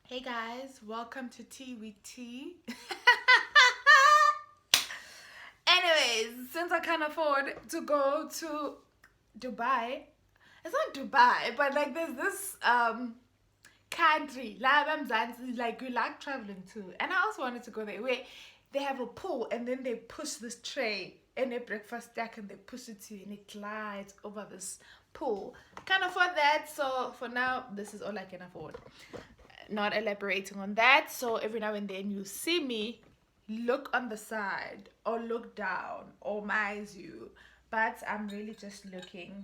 Hey guys, welcome to Tea with Tea. Anyways, since I can't afford to go to Dubai, it's not Dubai, but like there's this country, like we like traveling to, and I also wanted to go there where they have a pool and then they push this tray and a breakfast stack and they push it to you and it glides over this pool. Can't afford that, so for now this is all I can afford. Not elaborating on that. So every now and then you see me look on the side or look down or mind you, but I'm really just looking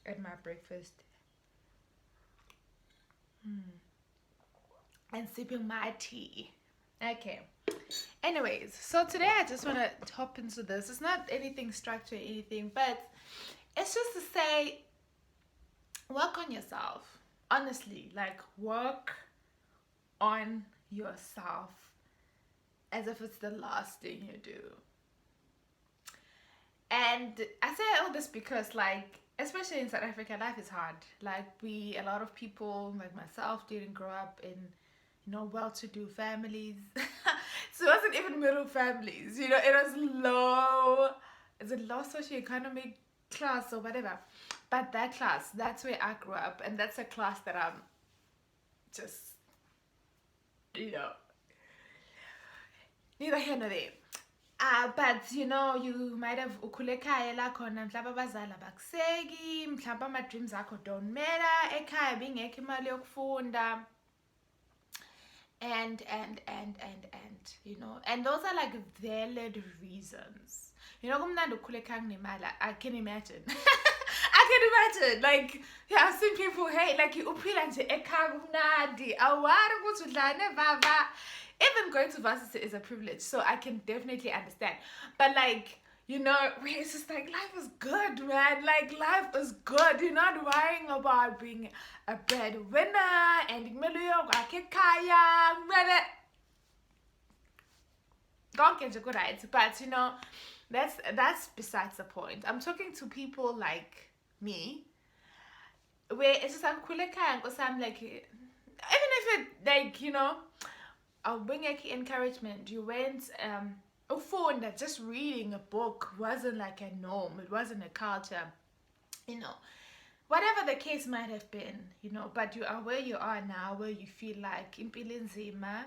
at my breakfast and sipping my tea. Okay. Anyways, so today I just want to hop into this. It's not anything structured or anything, but it's just to say work on yourself. Honestly, like work on yourself as if it's the last thing you do. And I say all this because, like, especially in South Africa, life is hard. Like, a lot of people, like myself, didn't grow up in, well-to-do families. So it wasn't even middle families. It was low. It's a low socioeconomic class or whatever. But that class, that's where I grew up, and that's a class that I'm just, neither here nor there. But you might have ukhule ekhaya la khona mhlawumbe abazali abakuseki, mhlawumbe ama-dreams akho don't matter, ekhaya bingekho imali yokufunda. And those are like valid reasons. Kumnandi ukukhula ekhaya kunemali. I can imagine. I can imagine. Like, yeah, I've seen people, hey, like, uphila nje ekhaya kumnandi. Awari ukuthi udlane baba. Even going to varsity is a privilege, so I can definitely understand. But like, it's just like life is good, man. Like life is good. You're not worrying about being a breadwinner and don't get good right. But that's besides the point. I'm talking to people like me, where it's just I'm cool because I'm like, even if it like I'll bring encouragement. You went phone that just reading a book wasn't like a norm. It wasn't a culture. Whatever the case might have been, but you are where you are now, where you feel like impilo nzima,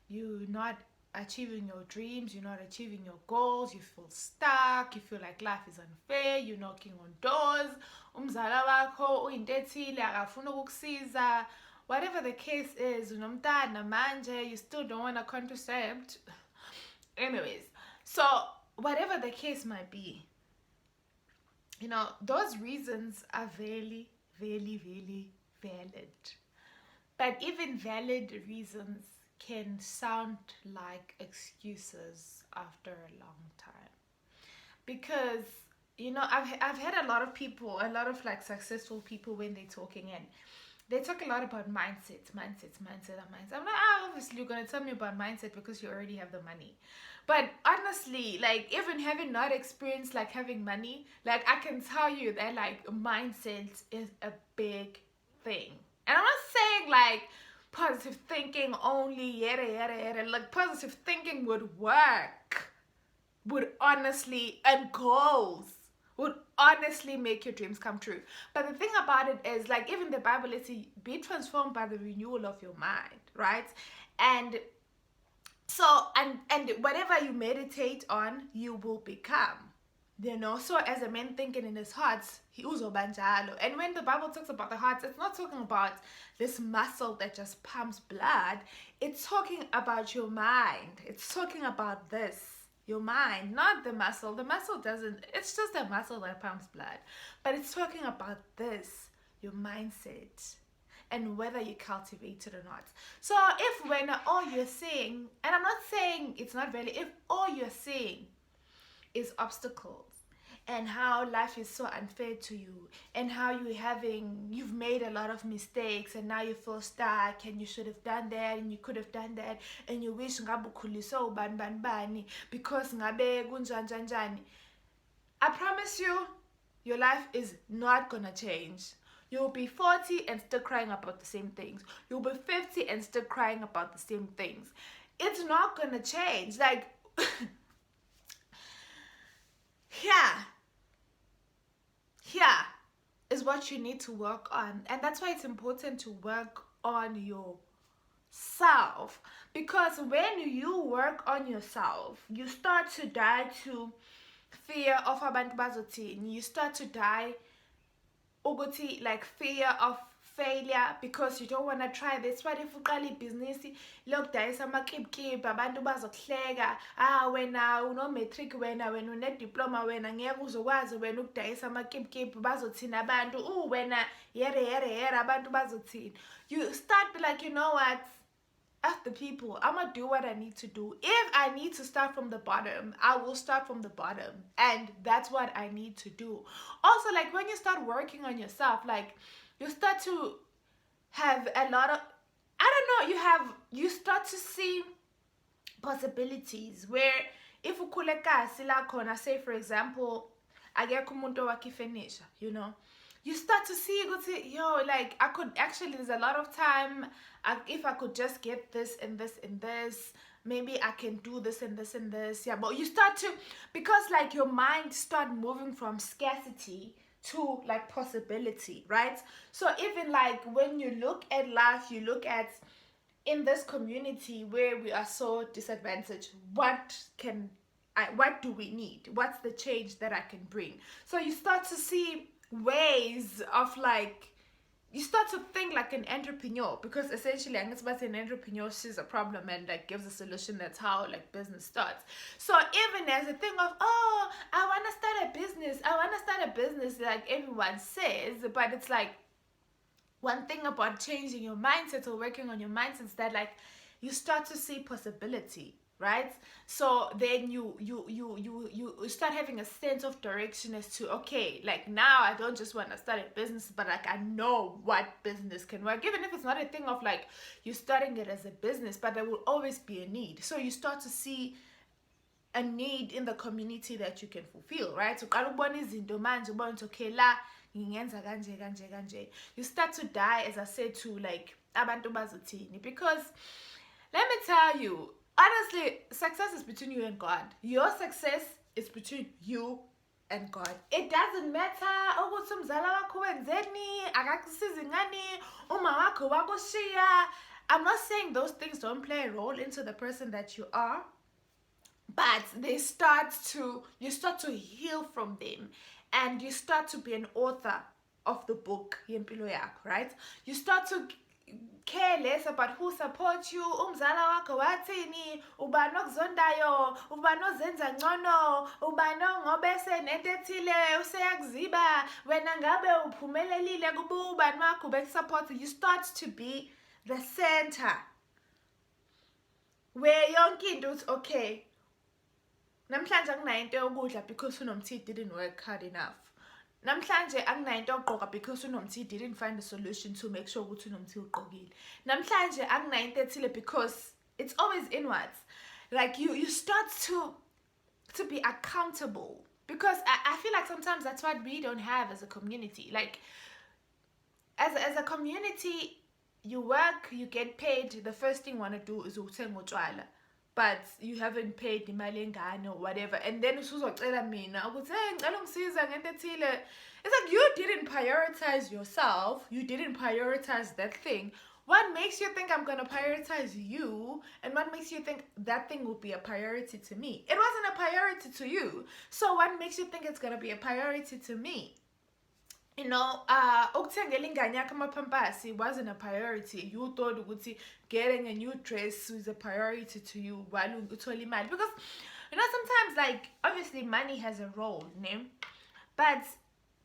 you're not achieving your dreams, you're not achieving your goals, you feel stuck, you feel like life is unfair, you're knocking on doors, umzala wakho uyinto ethile akafuna ukukusiza. Whatever the case is, unomntana manje, you still don't want to contracept. Anyways, so whatever the case might be, those reasons are very, very, very valid. But even valid reasons can sound like excuses after a long time. Because, I've had a lot of people, a lot of like successful people when they're talking, and they talk a lot about mindset. I'm like, obviously you're going to tell me about mindset because you already have the money. But honestly, like even having not experienced like having money, like I can tell you that like mindset is a big thing. And I'm not saying like positive thinking only, yada. Like positive thinking would work, would honestly, and goals would honestly make your dreams come true. But the thing about it is, like, even the Bible is to be transformed by the renewal of your mind, right? And so, and whatever you meditate on, you will become. So as a man thinking in his heart, he uzobanjalo. And when the Bible talks about the heart, it's not talking about this muscle that just pumps blood. It's talking about your mind. It's talking about this. Your mind, not the muscle. The muscle doesn't, it's just a muscle that pumps blood. But it's talking about this, your mindset, and whether you cultivate it or not. So if when all you're saying, and I'm not saying it's not valid, if all you're saying is obstacles and how life is so unfair to you and how you've made a lot of mistakes and now you feel stuck and you should have done that and you could have done that and you wish ngabe ukhuliswe ubani because ngabe kunjanjanjani, I promise you your life is not gonna change. You'll be 40 and still crying about the same things. You'll be 50 and still crying about the same things. It's not gonna change. Like, here is what you need to work on. And that's why it's important to work on yourself. Because when you work on yourself, you start to die to fear of abantu bazothini. You start to die ukuthi, like, fear of failure, because you don't want to try this. What if uqala ibhizinisi lokudayisa amakipkip, abantu bazokuhleka, wena uno-matric, wena une-diploma, wena ngeke uzokwazi wena ukudayisa amakipkip, bazothini abantu, wena yere abantu bazothini. You start like, you know what, F the people, I'm gonna do what I need to do. If I need to start from the bottom, I will start from the bottom, and that's what I need to do. Also, like, when you start working on yourself, like, you start to have a lot of, you start to see possibilities where if ukhule kahle la khona, say for example, akekho umuntu owakifenisha, you know, you start to see, like, I could actually, there's a lot of time, if I could just get this and this and this, maybe I can do this and this and this. Yeah, but you start to, because like your mind start moving from scarcity to like possibility, right? So even like when you look at life, you look at, in this community where we are so disadvantaged, what do we need? What's the change that I can bring? So you start to see ways of, like, you start to think like an entrepreneur, because essentially an entrepreneur sees a problem and like gives a solution. That's how like business starts. So even as a thing of, I want to start a business, like everyone says, but it's like, one thing about changing your mindset or working on your mindset is that like you start to see possibility, right? So then you start having a sense of direction as to, okay, like now I don't just want to start a business, but like I know what business can work, even if it's not a thing of like you starting it as a business, but there will always be a need. So you start to see a need in the community that you can fulfill, right? So okay, la ngingenza kanje. You start to die, as I said, to like abantu bazothini, because let me tell you, honestly, success is between you and God. Your success is between you and God. It doesn't matter ukuthi umzala wakho wenzeni, akakusizi ngani, uma wakho wakushiya. I'm not saying those things don't play a role into the person that you are, but you start to heal from them, and you start to be an author of the book yempilo yakho, right? You start to care less about who supports you. Umzala wakho wathini, ubani okuzondayo, ubani ozenza ngcono, ubani ngobese nento ethile useyakuziba, wena ngabe uphumelelile kuba ubani wakho bekusupport. You start to be the center where yonke into uthi, okay, namhlanje anginayo into yokudla because unomthi didn't work hard enough. Namhlanje anginayo into yokugqoka because unomthi didn't find a solution to make sure ukuthi unomthi ugqokile. Namhlanje anginayo into ethile, because it's always inwards. Like you start to be accountable, because I feel like sometimes that's what we don't have as a community. Like as a community, you work, you get paid, the first thing you want to do is uthenga utshwala, but you haven't paid imali engane or whatever, and then usuzocela mina ukuthi ngicela ungisiza ngento ethile. It's like you didn't prioritize yourself, you didn't prioritize that thing. What makes you think I'm gonna prioritize you, and what makes you think that thing will be a priority to me? It wasn't a priority to you, so what makes you think it's gonna be a priority to me? You know, ukuthengela ingane yakho amapampasi wasn't a priority. You thought ukuthi getting a new dress was a priority to you while uthola imali. Because, you know, sometimes, like, obviously money has a role, ne? But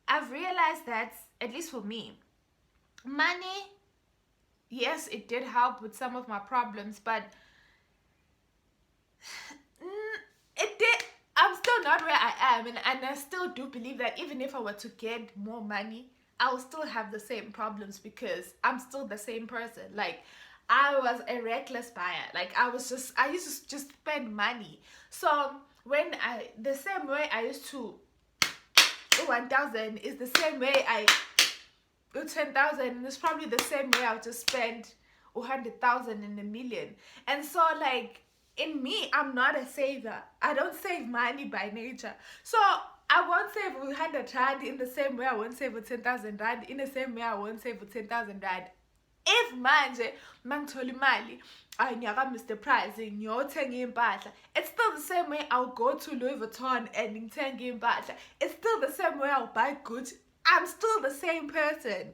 I've realized that, at least for me, money, yes, it did help with some of my problems, but it did. I'm still not where I am, and I still do believe that even if I were to get more money, I will still have the same problems, because I'm still the same person. Like, I was a reckless buyer. Like, I used to just spend money. So the same way I used to 1,000 is the same way 10,000, and it's probably the same way I'll just spend 100,000 in a million. And so, like, in me, I'm not a saver. I don't save money by nature. So I won't save 100 rand in the same way I won't save 10,000 rand. In the same way I won't save 10,000 rand. If manje mangithola imali ngiyaka Mr Price ngiyothenga impahla, it's still the same way I'll go to Louis Vuitton and ngithenge impahla. It's still the same way I'll buy Gucci. I'm still the same person.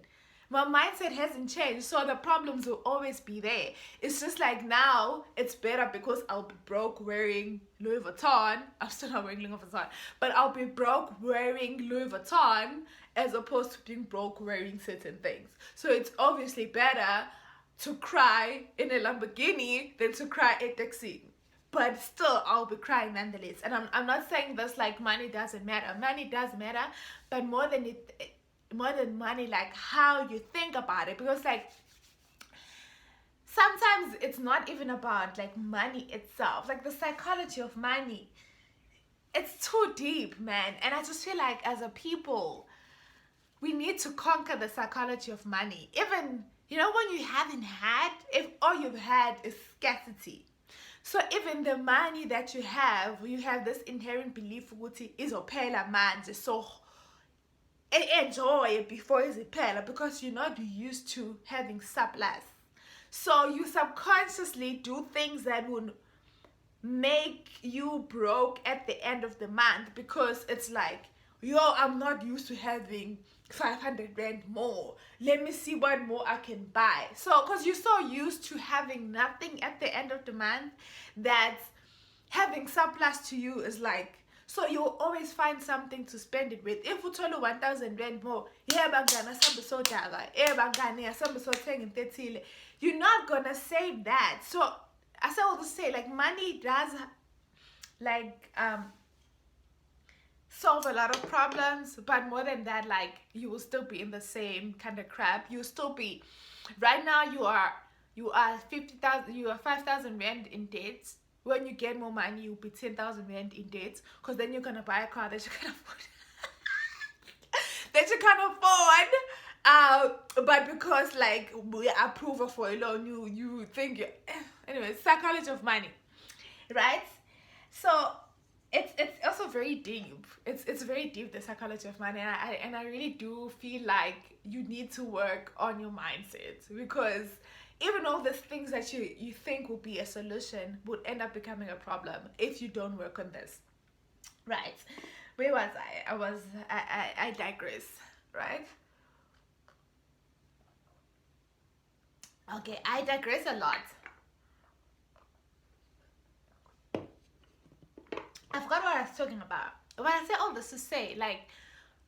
My mindset hasn't changed, so the problems will always be there. It's just like now it's better because I'll be broke wearing Louis Vuitton. I'm still not wearing Louis Vuitton, but I'll be broke wearing Louis Vuitton as opposed to being broke wearing certain things. So it's obviously better to cry in a Lamborghini than to cry at taxi. But still, I'll be crying nonetheless. And I'm not saying this like money doesn't matter. Money does matter, but more than money, like how you think about it. Because like sometimes it's not even about like money itself. Like the psychology of money, it's too deep, man. And I just feel like as a people, we need to conquer the psychology of money. Even, you know, when you haven't had, if all you've had is scarcity. So even the money that you have this inherent belief ukuthi izophela manje. So enjoy it before izophela, because you're not used to having surplus. So you subconsciously do things that would make you broke at the end of the month, because it's like, yo, I'm not used to having 500 rand more. Let me see what more I can buy. So, because you're so used to having nothing at the end of the month, that having surplus to you is like, so you'll always find something to spend it with. If you told 1,000 rand more, you're not gonna save that. So, as I always say, like money does like solve a lot of problems, but more than that, like you will still be in the same kind of crap. You'll still be, right now you are 50,000, you are 5,000 rand in debt. When you get more money, you'll be 10,000 rand in debt, because then you're gonna buy a car that you can afford. That you can afford. But because like we approve for a loan, you think anyway, psychology of money, right? So it's also very deep. It's very deep, the psychology of money, and I really do feel like you need to work on your mindset, because even all these things that you think will be a solution would end up becoming a problem if you don't work on this. Right. Where was I? I digress, right? Okay, I digress a lot. I forgot what I was talking about. But I say all this to say, like,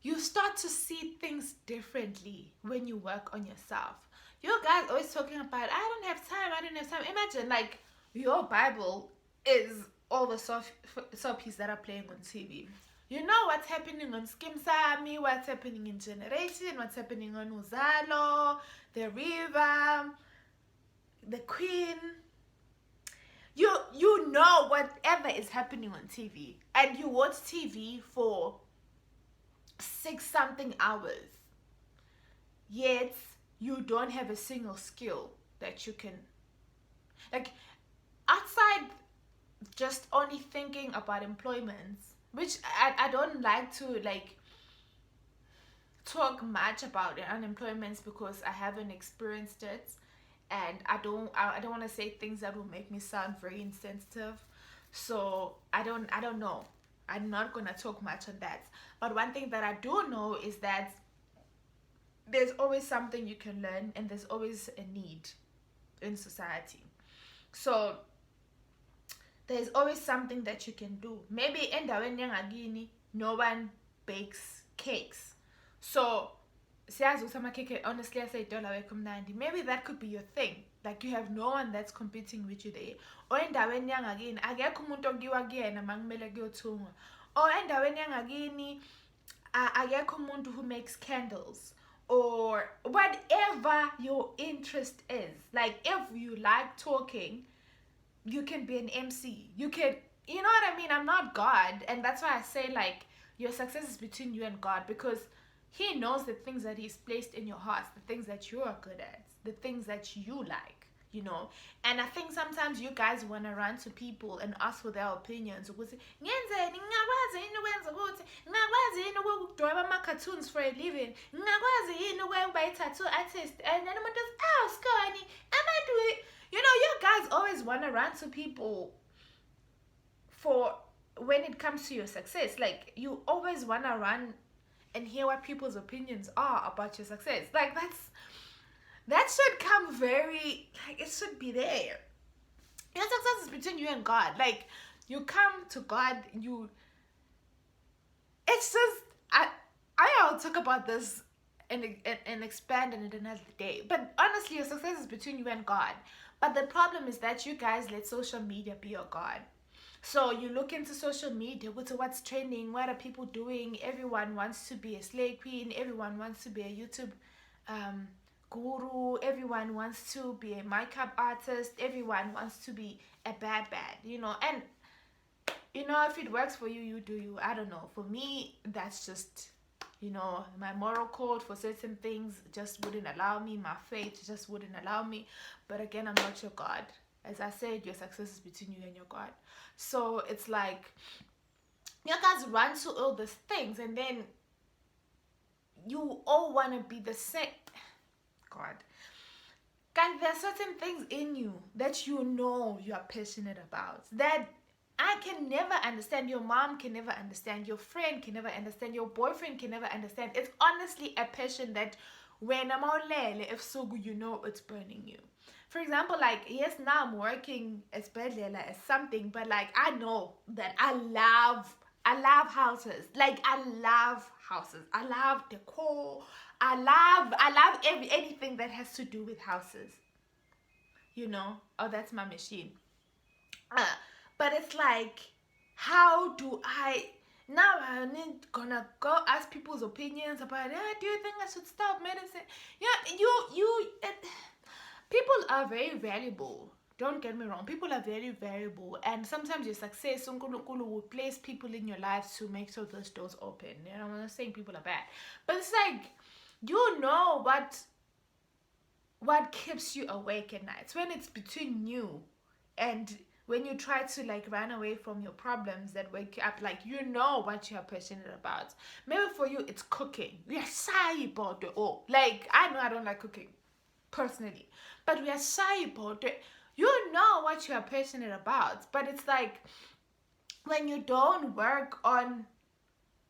you start to see things differently when you work on yourself. You guys always talking about, I don't have time. Imagine, like, your Bible is all the soapies that are playing on TV. You know what's happening on Skim Sami, what's happening in Generation, what's happening on Uzalo, The River, The Queen. You know whatever is happening on TV, and you watch TV for 6-something hours, yet you don't have a single skill that you can, like, outside just only thinking about employments, which I don't like to like talk much about unemployments because I haven't experienced it, and I don't want to say things that will make me sound very insensitive. So I don't know. I'm not gonna talk much on that. But one thing that I do know is that there's always something you can learn, and there's always a need in society. So there's always something that you can do. Maybe endaweni yangakini no one bakes cakes. So honestly I say maybe that could be your thing. Like, you have no one that's competing with you there. Or endaweni yangakini akekho umuntu okuyiwa kuyena makumele kuyothungwa. Or endaweni yangakini akekho umuntu who makes candles, or whatever your interest is. Like, if you like talking, you can be an MC. You can, you know what I mean? I'm not God, and that's why I say, like, your success is between you and God, because He knows the things that he's placed in your heart, the things that you are good at, the things that you like, you know. And I think sometimes you guys want to run to people and ask for their opinions. Ngenzeni, ngingakwazi yini ukwenza ukuthi, ngingakwazi yini ukudweba ama-cartoons for a living, ngingakwazi yini ukuba i-tattoo artist, and then umuntu says, oh, Skani, am I doing? You know, you guys always want to run to people for when it comes to your success. Like, you always want to run and hear what people's opinions are about your success. Like, that should come very, like, it should be there. Your success is between you and God. Like, you come to God, it's just, I'll talk about this and expand on it another day. But honestly, your success is between you and God. But the problem is that you guys let social media be your God. So you look into social media, what's trending, what are people doing? Everyone wants to be a slay queen. Everyone wants to be a YouTube guru. Everyone wants to be a makeup artist. Everyone wants to be a bad, you know. And, you know, if it works for you, you do you. I don't know. For me, that's just, you know, my moral code for certain things just wouldn't allow me. My faith just wouldn't allow me. But again, I'm not your God. As I said, your success is between you and your God. So it's like, you guys run to all these things and then you all want to be the same. God. And there are certain things in you that you know you are passionate about, that I can never understand, your mom can never understand, your friend can never understand, your boyfriend can never understand. It's honestly a passion that when I'm all if so good, you know it's burning you. For example, like, yes, now I'm working as Bedlela as something, but like, I know that I love houses. Like, I love houses. I love decor. I love anything that has to do with houses. You know? Oh, that's my machine. But it's like, how do I... Now I'm gonna go ask people's opinions about, do you think I should stop medicine? Yeah, people are very valuable. Don't get me wrong. People are very variable. And sometimes your success, uNkulunkulu will place people in your life to make sure those doors open. You know, I'm not saying people are bad. But it's like, you know what keeps you awake at night. When it's between you and when you try to like run away from your problems that wake you up, like, you know what you're passionate about. Maybe for you, it's cooking. We are shy about it all. Like, I know I don't like cooking personally, but we are shy about it. You know what you are passionate about, but it's like when you don't work on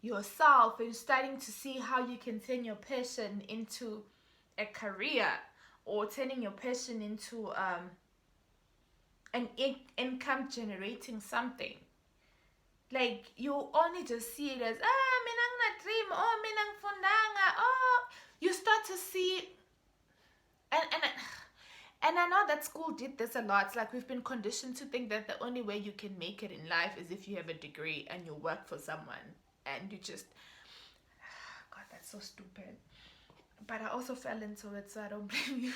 yourself and starting to see how you can turn your passion into a career, or turning your passion into an income generating something. Like, you only just see it as, mina ngina dream, mina ngifundanga, you start to see, and I know that school did this a lot. It's like, we've been conditioned to think that the only way you can make it in life is if you have a degree and you work for someone and you just, God, that's so stupid. But I also fell into it, so I don't blame you.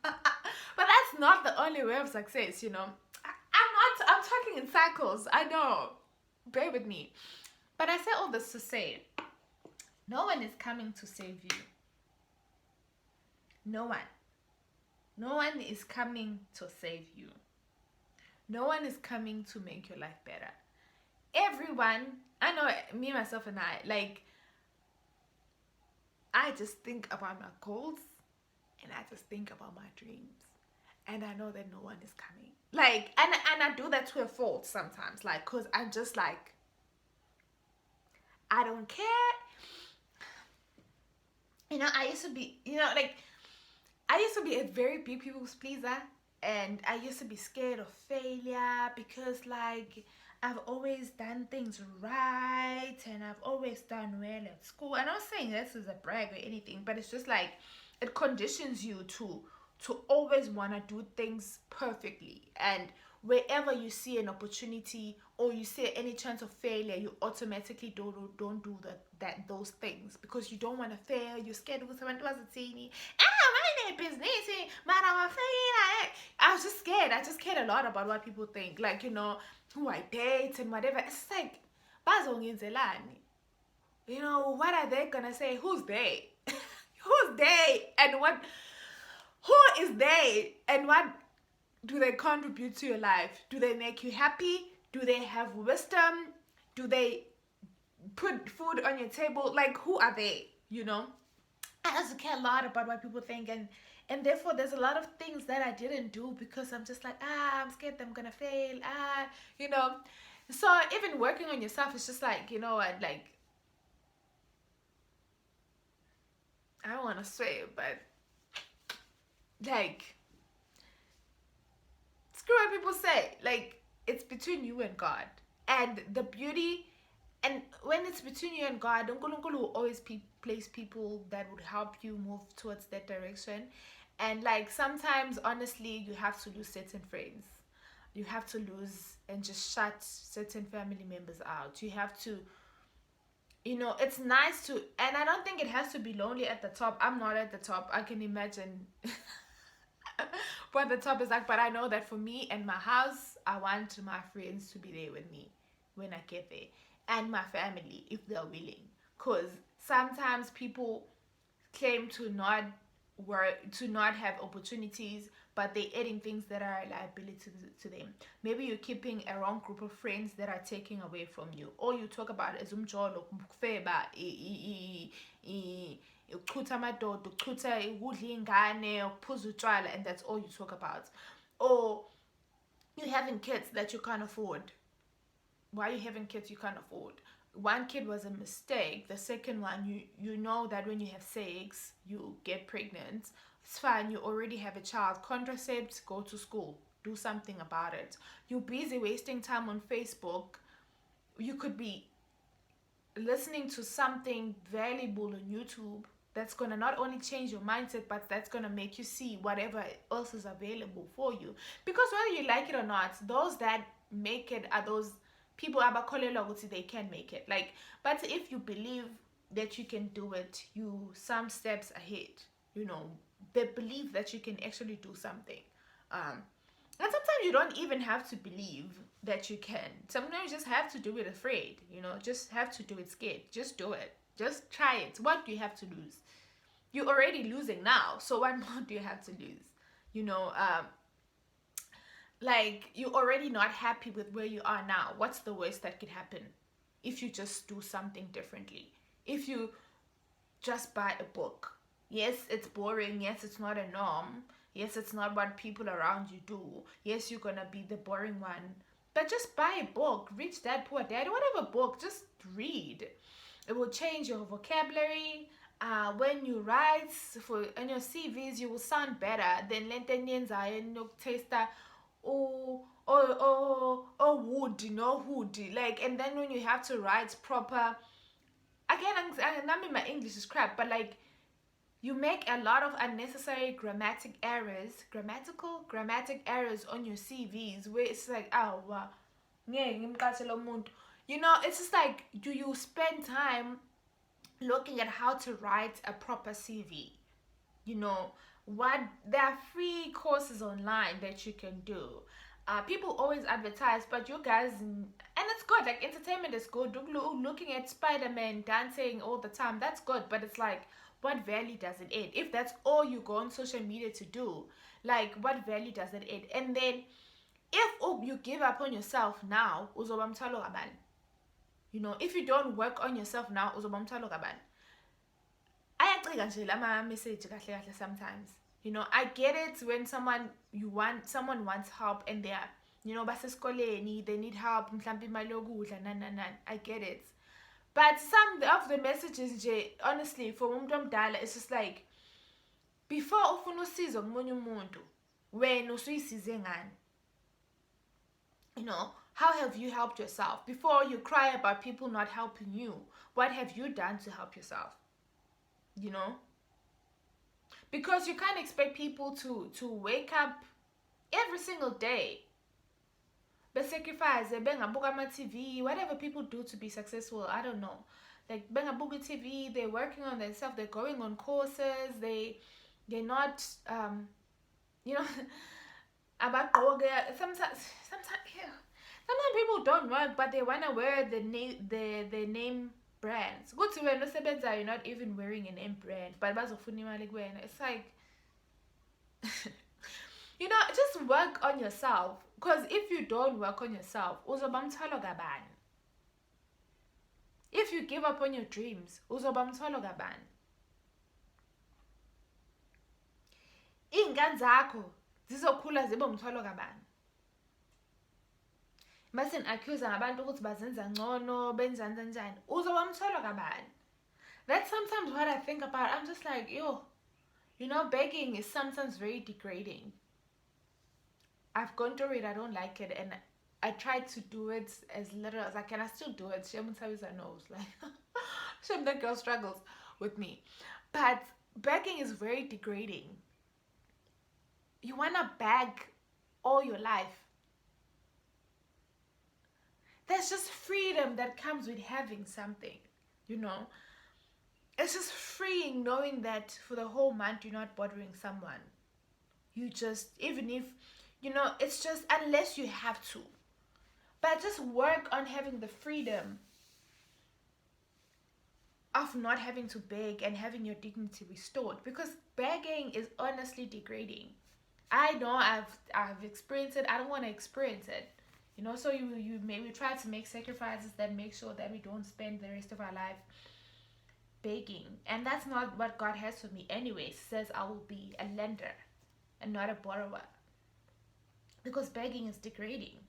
But that's not the only way of success, you know. I'm talking in cycles. I know. Bear with me. But I say all this to say, no one is coming to save you. No one. No one is coming to save you. No one is coming to make your life better. Everyone, I know, me, myself, and I, like, I just think about my goals and I just think about my dreams. And I know that no one is coming. Like, and I do that to a fault sometimes. Like, because I'm just like, I don't care. You know, I used to be, you know, like, I used to be a very big people's pleaser. And I used to be scared of failure because, like, I've always done things right and I've always done well at school. And I'm not saying this is a brag or anything, but it's just like, it conditions you to always want to do things perfectly. And wherever you see an opportunity or you see any chance of failure, you automatically don't do those things because you don't want to fail. You're scared of someone was a teeny. Business, I was just scared. I just cared a lot about what people think, like, you know, who I date and whatever. It's like, bazongenzelani. You know, what are they gonna say? Who's they? Who's they? And what? Who is they? And what do they contribute to your life? Do they make you happy? Do they have wisdom? Do they put food on your table? Like, who are they? You know, I also care a lot about what people think, and therefore there's a lot of things that I didn't do because I'm just like, I'm scared that I'm gonna fail. You know. So even working on yourself is just like, you know what, like, I don't want to say it, but like, screw what people say. Like, it's between you and God. And the beauty, and when it's between you and God, uNkulunkulu will always place people that would help you move towards that direction. And like, sometimes, honestly, you have to lose certain friends. You have to lose and just shut certain family members out. You have to, you know, it's nice to, and I don't think it has to be lonely at the top. I'm not at the top. I can imagine what the top is like, but I know that for me and my house, I want my friends to be there with me when I get there, and my family if they're willing. Because sometimes people claim to not work, to not have opportunities, but they're adding things that are a liability to them. Maybe you're keeping a wrong group of friends that are taking away from you. All you talk about is umjolo, ukufeba, ukuchutha amadoda, ukuchutha ukudla ingane, ukuphuza utshwala, and that's all you talk about. Or you're having kids that you can't afford. Why are you having kids you can't afford? One kid was a mistake. The second one, you know that when you have sex, you get pregnant. It's fine. You already have a child. Contracept, go to school. Do something about it. You're busy wasting time on Facebook. You could be listening to something valuable on YouTube that's going to not only change your mindset, but that's going to make you see whatever else is available for you. Because whether you like it or not, those that make it are those people abakholelwa ukuthi they can make it. Like, but if you believe that you can do it, you some steps ahead. You know, they believe that you can actually do something. And sometimes you don't even have to believe that you can. Sometimes you just have to do it afraid. You know, just have to do it scared. Just do it. Just try it. What do you have to lose? You're already losing now. So what more do you have to lose? You know, like, you're already not happy with where you are now. What's the worst that could happen if you just do something differently? If you just buy a book. Yes, it's boring. Yes, it's not a norm. Yes, it's not what people around you do. Yes, you're gonna be the boring one. But just buy a book. Rich Dad, Poor Dad, whatever book, just read. It will change your vocabulary. When you write for on your CVs, you will sound better than lentenyenzayo taster or wood, no hood. Like, and then when you have to write proper, again, I mean, my English is crap, but like, you make a lot of unnecessary grammatic errors on your CVs, where it's like, oh, wow, you know, it's just like, do you spend time looking at how to write a proper CV? You know, what, there are free courses online that you can do. People always advertise, but you guys, and it's good, like, entertainment is good. Looking at Spider-Man dancing all the time, that's good, but it's like, what value does it add? If that's all you go on social media to do, like, what value does it add? And then if you give up on yourself now, uzoba mthwalo kabani? You know, if you don't work on yourself now, uzoba mthwalo kabani? Ayacika nje lama message kahle kahle sometimes. You know, I get it when someone wants help and they are, you know, basesikoleni, they need help, mhlambe imali yokudla, I get it. But some of the messages, honestly, for umuntu omdala, it's just like, before ufuna usizo komunye umuntu, wena usuyisize ngani? You know, how have you helped yourself? Before you cry about people not helping you, what have you done to help yourself? You know? Because you can't expect people to wake up every single day, sacrifice, bengabuka ama-TV, whatever people do to be successful, I don't know. Like, bengabuka TV, they're working on themselves, they're going on courses, they're not, you know, sometimes people don't work, but they want to wear the name brands. Good to when you're not even wearing a name brand, but it's like just work on yourself. Because if you don't work on yourself, if you give up on your dreams, iy'ngane zakho zizokhula zibe umthwalo kabani. Mase accuse ngabantu ukuthi bazenza ngcono benzani kanjani, uzoba umthwalo kabani. That's sometimes what I think about. I'm just like, begging is sometimes very degrading. I've gone through it. I don't like it, and I try to do it as little as I can. I still do it. Shem knows, like, Shem, that girl struggles with me. But begging is very degrading. You wanna beg all your life. There's just freedom that comes with having something, It's just freeing knowing that for the whole month you're not bothering someone. You just, even if, it's just, unless you have to. But just work on having the freedom of not having to beg and having your dignity restored. Because begging is honestly degrading. I know I've experienced it. I don't want to experience it. So you maybe try to make sacrifices that make sure that we don't spend the rest of our life begging. And that's not what God has for me anyway. He says I will be a lender and not a borrower. Because begging is degrading.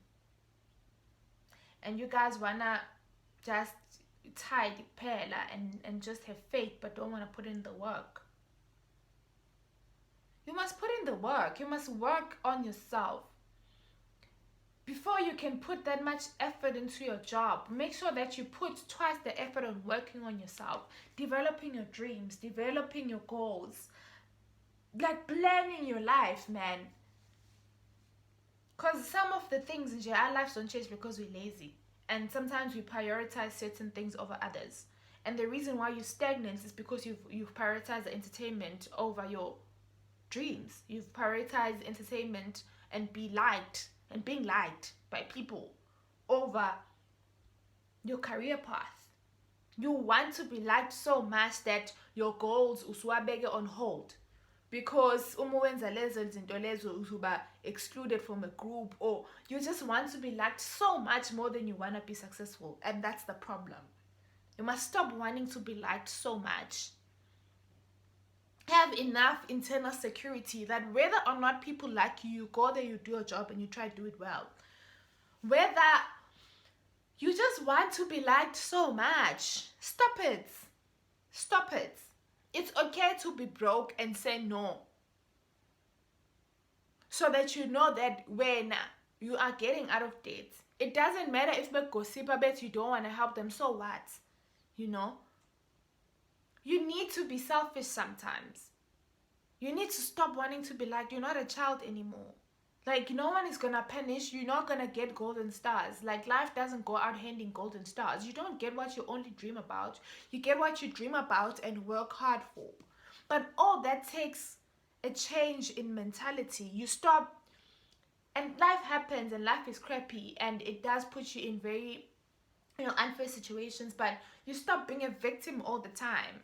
And you guys wanna just tithe, pela, and just have faith but don't want to put in the work. You must put in the work. You must work on yourself. Before you can put that much effort into your job, make sure that you put twice the effort on working on yourself, developing your dreams, developing your goals, like planning your life, man. Because some of the things in our lives don't change because we're lazy. And sometimes we prioritize certain things over others. And the reason why you're stagnant is because you've prioritized entertainment over your dreams. You've prioritized entertainment and being liked by people over your career path. You want to be liked so much that your goals uswabeke on hold, because uwenza lezo zinto lezo usuba excluded from a group, or you just want to be liked so much more than you want to be successful. And that's the problem. You must stop wanting to be liked so much. Have enough internal security that whether or not people like you, you go there, you do your job, and you try to do it well. Whether you just want to be liked so much, stop it. Stop it. It's okay to be broke and say no. So that you know that when you are getting out of debt, it doesn't matter if we gossip about you don't want to help them, so what? You need to be selfish sometimes. You need to stop wanting to be liked. You're not a child anymore. Like, no one is gonna punish you. You're not gonna get golden stars. Like, life doesn't go out handing golden stars. You don't get what you only dream about. You get what you dream about and work hard for. But all that takes a change in mentality. You stop, and life happens, and life is crappy, and it does put you in very unfair situations, but you stop being a victim all the time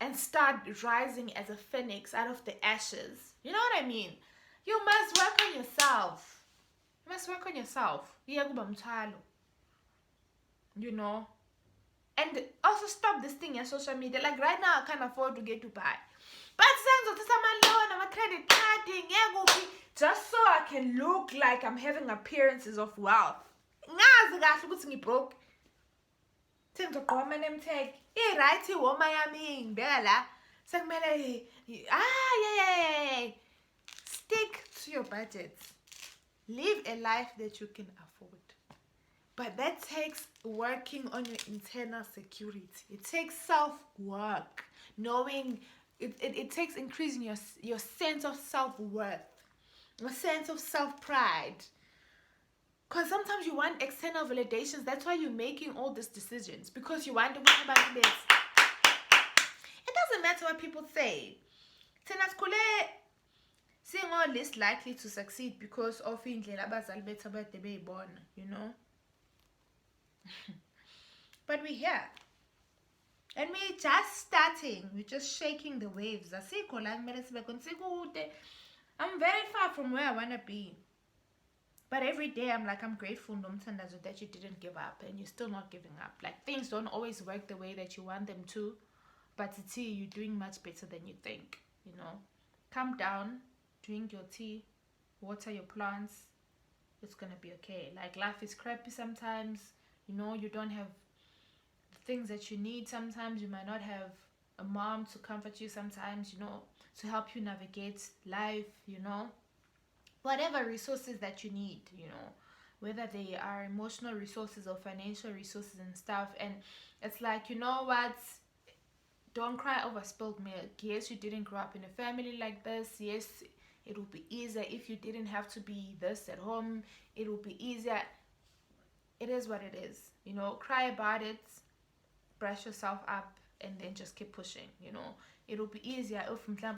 and start rising as a phoenix out of the ashes. You know what I mean? You must work on yourself. You must work on yourself. And also stop this thing on social media. Like right now, I can't afford to get Dubai. But I'm a credit card just so I can look like I'm having appearances of wealth. Broke. Stick to your budgets. Live a life that you can afford. But that takes working on your internal security. It takes self-work. Knowing it takes increasing your sense of self-worth, a sense of self-pride. Because sometimes you want external validations. That's why you're making all these decisions. Because you want to work about this. It doesn't matter what people say. Saying all less likely to succeed because of indlela abazali bethu abade beyibona, But we're here. And we're just starting. We're just shaking the waves. I'm very far from where I want to be. But every day I'm like, I'm grateful, Nomthandazo, that you didn't give up and you're still not giving up. Like, things don't always work the way that you want them to. But tea, you're doing much better than you think, you know. Calm down, drink your tea, water your plants. It's gonna be okay. Like, life is crappy sometimes, you know. You don't have the things that you need. Sometimes you might not have a mom to comfort you, sometimes, you know, to help you navigate life, you know. Whatever resources that you need, you know, whether they are emotional resources or financial resources and stuff. And it's like, you know what, don't cry over spilled milk. Yes, you didn't grow up in a family like this. Yes, it would be easier if you didn't have to be this at home. It would be easier. It is what it is, you know. Cry about it, brush yourself up, and then just keep pushing, you know. It will be easier if